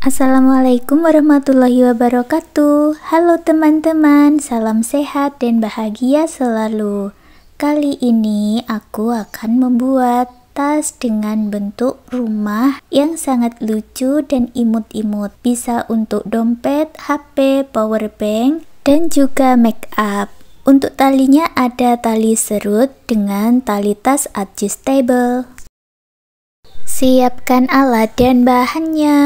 Assalamualaikum warahmatullahi wabarakatuh. Halo teman-teman, salam sehat dan bahagia selalu. Kali ini aku akan membuat tas dengan bentuk rumah yang sangat lucu dan imut-imut. Bisa untuk dompet, HP, powerbank, dan juga make up. Untuk talinya ada tali serut dengan tali tas adjustable. Siapkan alat dan bahannya.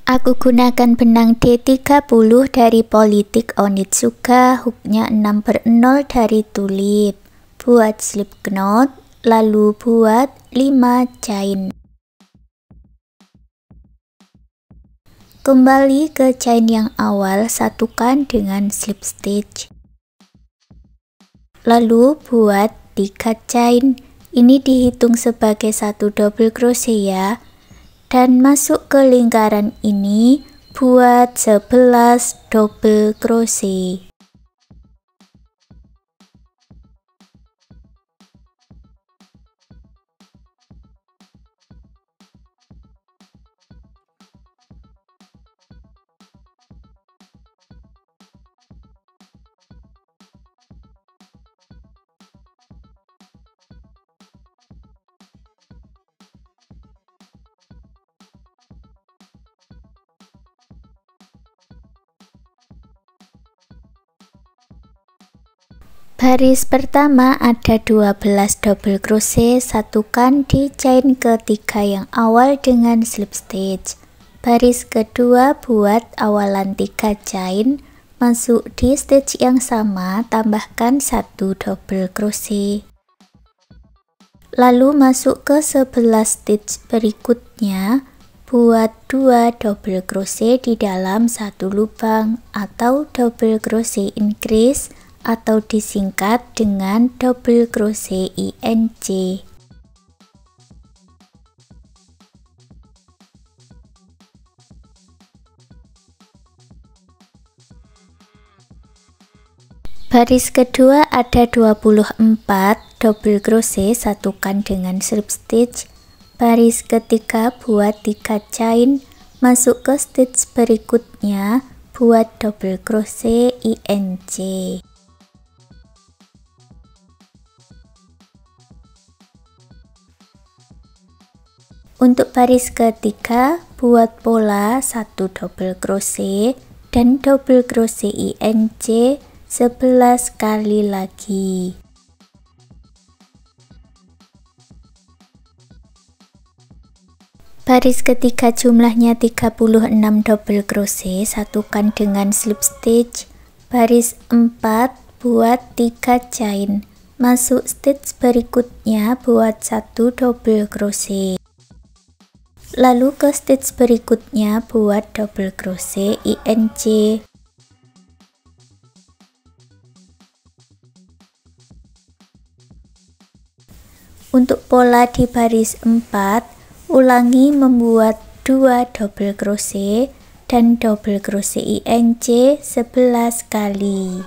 Aku gunakan benang D30 dari Politik Onitsuka, hooknya 6/0 dari Tulip. Buat slip knot, lalu buat 5 chain. Kembali ke chain yang awal, satukan dengan slip stitch. Lalu buat 3 chain. Ini dihitung sebagai 1 double crochet ya. Dan masuk ke lingkaran ini, buat 11 double crochet. Baris pertama ada 12 double crochet, satukan di chain ketiga yang awal dengan slip stitch. Baris kedua buat awalan 3 chain, masuk di stitch yang sama, tambahkan 1 double crochet. Lalu masuk ke 11 stitch berikutnya, buat 2 double crochet di dalam satu lubang atau double crochet increase, atau disingkat dengan double crochet INC. Baris kedua ada 24 double crochet, satukan dengan slip stitch. Baris ketiga buat 3 chain, masuk ke stitch berikutnya, buat double crochet INC. Untuk baris ketiga, buat pola 1 double crochet dan double crochet INC 11 kali lagi. Baris ketiga jumlahnya 36 double crochet, satukan dengan slip stitch. Baris 4 buat 3 chain, masuk stitch berikutnya, buat 1 double crochet. Lalu ke stitch berikutnya buat double crochet INC. Untuk pola di baris 4, ulangi membuat 2 double crochet dan double crochet INC 11 kali.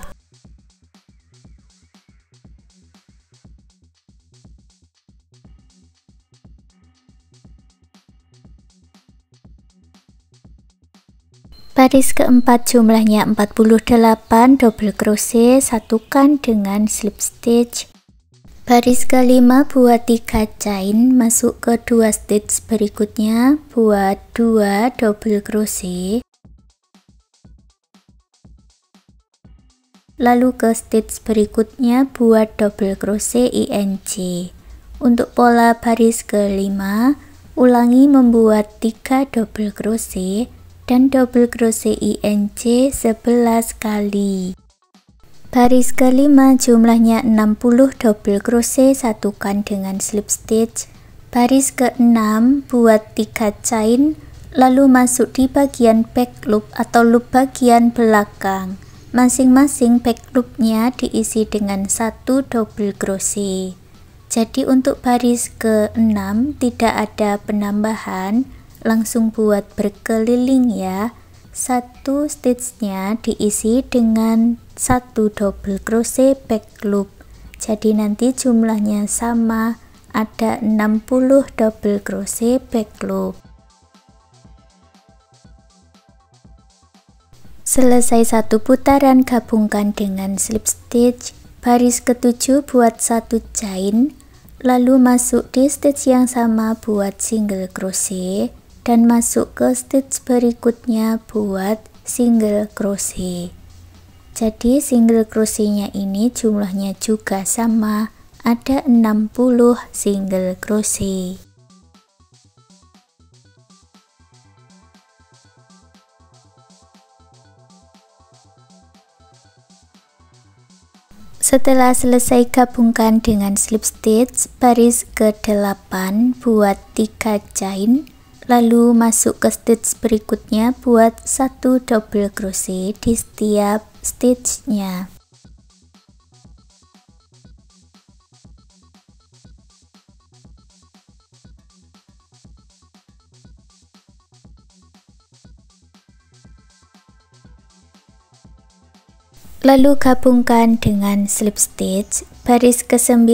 Baris keempat jumlahnya 48 double crochet, satukan dengan slip stitch. Baris kelima buat 3 chain, masuk ke 2 stitch berikutnya, buat 2 double crochet. Lalu ke stitch berikutnya buat double crochet INC. Untuk pola baris kelima, ulangi membuat 3 double crochet dan double crochet INC 11 kali. Baris kelima jumlahnya 60 double crochet, satukan dengan slip stitch. Baris keenam buat 3 chain, lalu masuk di bagian back loop atau loop bagian belakang. Masing-masing back loopnya diisi dengan 1 double crochet. Jadi untuk baris ke-6 tidak ada penambahan, langsung buat berkeliling ya. Satu stitchnya diisi dengan 1 double crochet back loop. Jadi nanti jumlahnya sama, ada 60 double crochet back loop. Selesai satu putaran, gabungkan dengan slip stitch. Baris ke-7 buat satu chain, lalu masuk di stitch yang sama buat single crochet dan masuk ke stitch berikutnya buat single crochet. Jadi single crochetnya ini jumlahnya juga sama, ada 60 single crochet. Setelah selesai, gabungkan dengan slip stitch. Baris ke-8 buat 3 chain, lalu masuk ke stitch berikutnya buat 1 double crochet di setiap stitchnya. Lalu gabungkan dengan slip stitch. Baris ke-9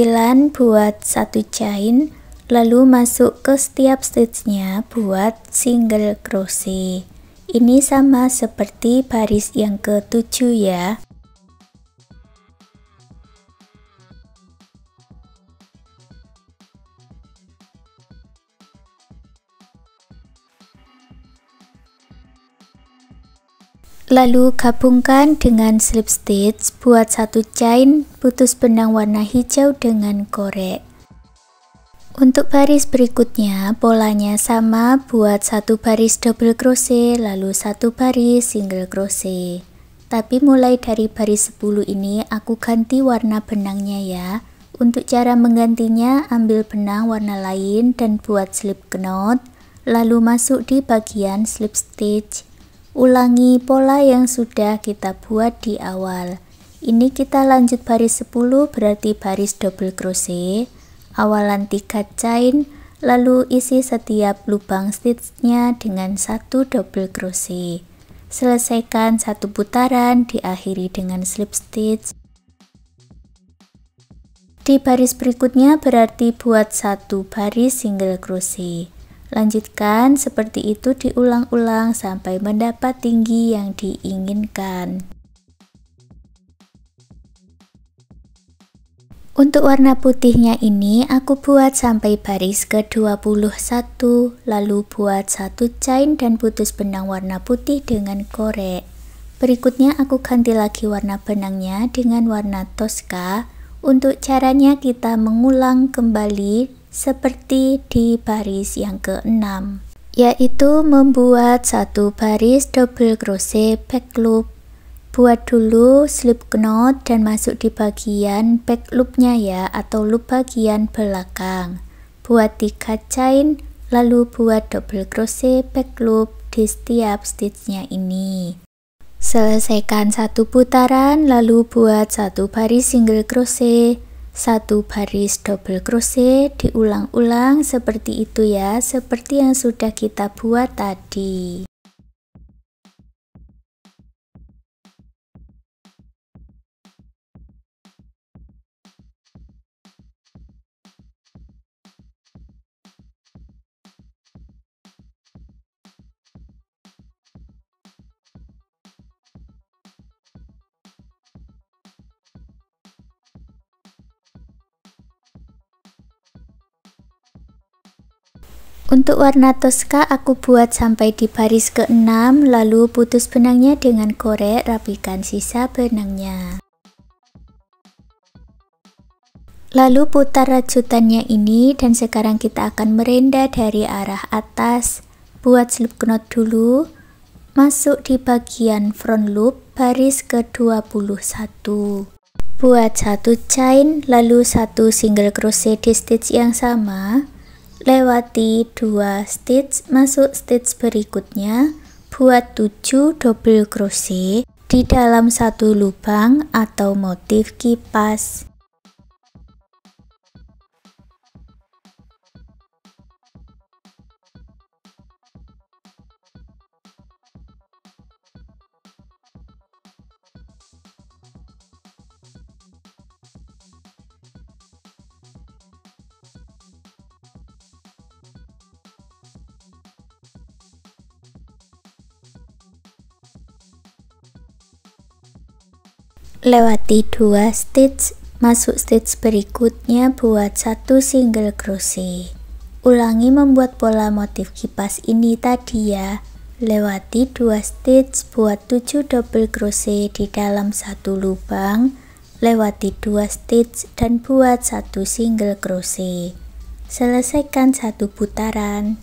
buat 1 chain, lalu masuk ke setiap stitchnya buat single crochet. Ini sama seperti baris yang ke-7 ya. Lalu gabungkan dengan slip stitch, buat 1 chain, putus benang warna hijau dengan korek. Untuk baris berikutnya polanya sama, buat 1 baris double crochet lalu 1 baris single crochet. Tapi mulai dari baris 10 ini aku ganti warna benangnya ya. Untuk cara menggantinya, ambil benang warna lain dan buat slip knot, lalu masuk di bagian slip stitch. Ulangi pola yang sudah kita buat di awal. Ini kita lanjut baris 10, berarti baris double crochet. Awalan 3 chain, lalu isi setiap lubang stitchnya dengan 1 double crochet. Selesaikan satu putaran, diakhiri dengan slip stitch. Di baris berikutnya berarti buat 1 baris single crochet. Lanjutkan seperti itu, diulang-ulang sampai mendapat tinggi yang diinginkan. Untuk warna putihnya ini aku buat sampai baris ke-21, lalu buat 1 chain dan putus benang warna putih dengan korek. Berikutnya aku ganti lagi warna benangnya dengan warna Tosca. Untuk caranya kita mengulang kembali seperti di baris yang ke-6, yaitu membuat 1 baris double crochet back loop. Buat dulu slip knot dan masuk di bagian back loopnya ya, atau loop bagian belakang. Buat 3 chain, lalu buat double crochet back loop di setiap stitchnya ini. Selesaikan satu putaran, lalu buat 1 baris single crochet, 1 baris double crochet, diulang-ulang seperti itu ya, seperti yang sudah kita buat tadi. Untuk warna Tosca aku buat sampai di baris ke-6, lalu putus benangnya dengan korek, rapikan sisa benangnya. Lalu putar rajutannya ini dan sekarang kita akan merenda dari arah atas. Buat slip knot dulu, masuk di bagian front loop baris ke-21. Buat 1 chain, lalu 1 single crochet di stitch yang sama. Lewati 2 stitch, masuk stitch berikutnya, buat 7 double crochet di dalam 1 lubang atau motif kipas. Lewati 2 stitch, masuk stitch berikutnya buat 1 single crochet. Ulangi membuat pola motif kipas ini tadi ya. Lewati 2 stitch, buat 7 double crochet di dalam satu lubang, lewati 2 stitch dan buat 1 single crochet. Selesaikan satu putaran.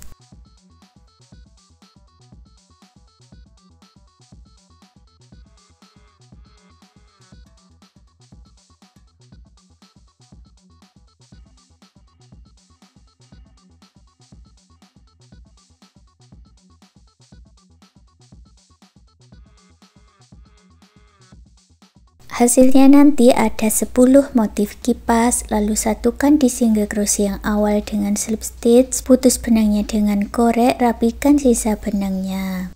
Hasilnya nanti ada 10 motif kipas, lalu satukan di single crochet yang awal dengan slip stitch, putus benangnya dengan korek, rapikan sisa benangnya.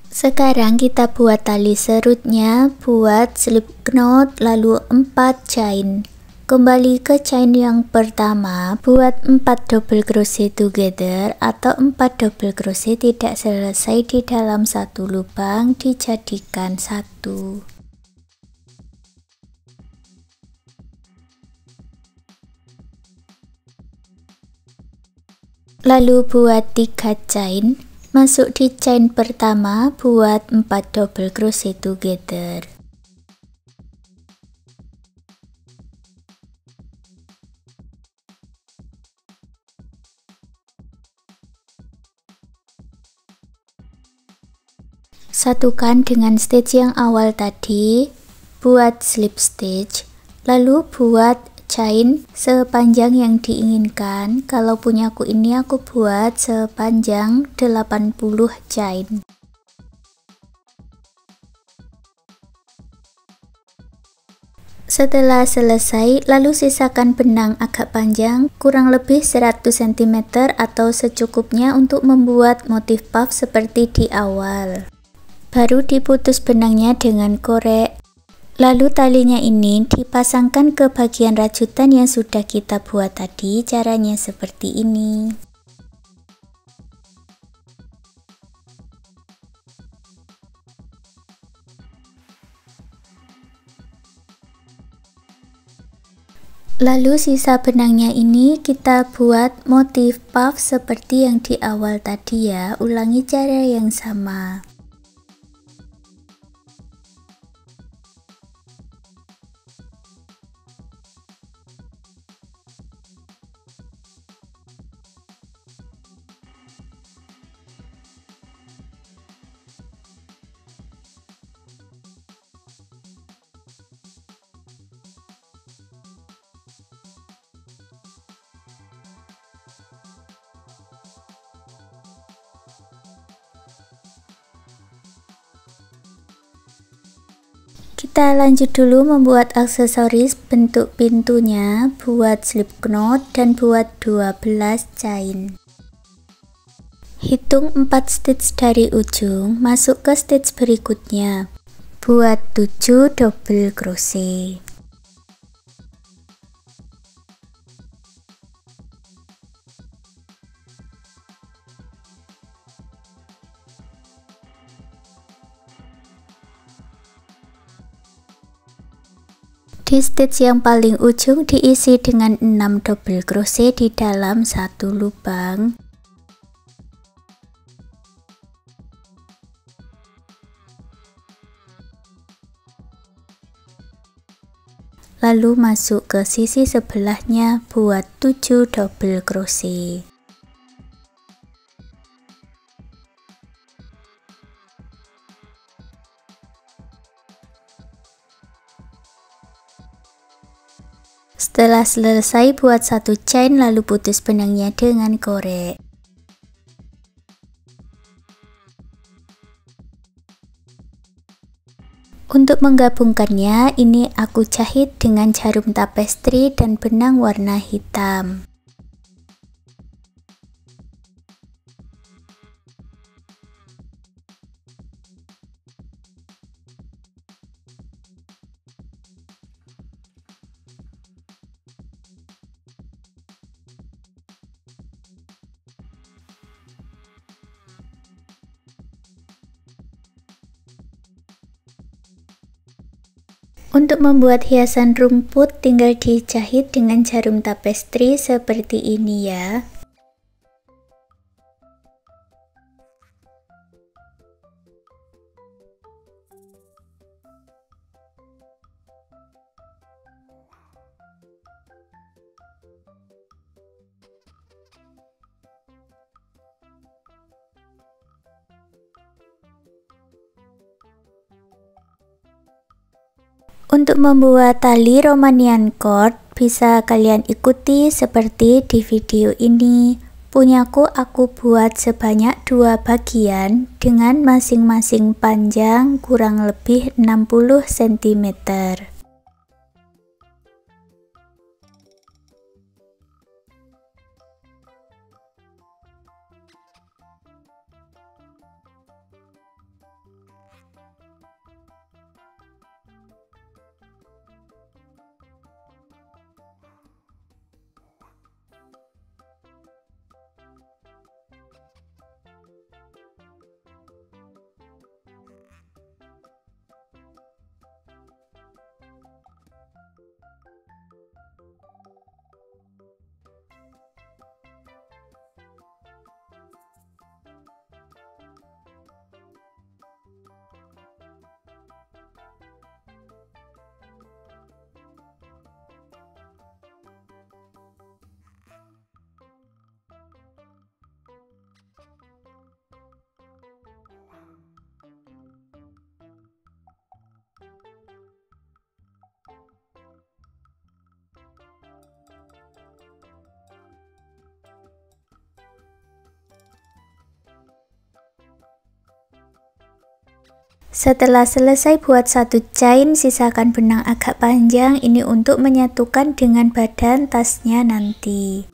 Sekarang kita buat tali serutnya, buat slip knot, lalu 4 chain. Kembali ke chain yang pertama, buat 4 double crochet together atau 4 double crochet tidak selesai di dalam satu lubang, dijadikan satu. Lalu buat 3 chain, masuk di chain pertama, buat 4 double crochet together. Satukan dengan stitch yang awal tadi, buat slip stitch, lalu buat chain sepanjang yang diinginkan. Kalau punyaku ini aku buat sepanjang 80 chain. Setelah selesai, lalu sisakan benang agak panjang, kurang lebih 100 cm atau secukupnya untuk membuat motif puff seperti di awal. Baru diputus benangnya dengan korek. Lalu talinya ini dipasangkan ke bagian rajutan yang sudah kita buat tadi. Caranya seperti ini. Lalu sisa benangnya ini kita buat motif puff seperti yang di awal tadi ya. Ulangi cara yang sama. Kita lanjut dulu membuat aksesoris bentuk pintunya, buat slip knot dan buat 12 chain. Hitung 4 stitch dari ujung, masuk ke stitch berikutnya, buat 7 double crochet. Di stitch yang paling ujung diisi dengan 6 double crochet di dalam satu lubang. Lalu masuk ke sisi sebelahnya, buat 7 double crochet. Setelah selesai, buat 1 chain lalu putus benangnya dengan korek. Untuk menggabungkannya, ini aku jahit dengan jarum tapestri dan benang warna hitam. Untuk membuat hiasan rumput tinggal dijahit dengan jarum tapestri seperti ini ya. Untuk membuat tali Romanian cord bisa kalian ikuti seperti di video ini. Punyaku aku buat sebanyak 2 bagian dengan masing-masing panjang kurang lebih 60 cm. Setelah selesai buat satu chain, sisakan benang agak panjang ini untuk menyatukan dengan badan tasnya nanti.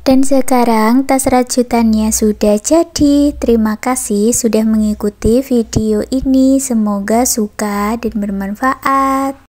Dan sekarang tas rajutannya sudah jadi. Terima kasih sudah mengikuti video ini. Semoga suka dan bermanfaat.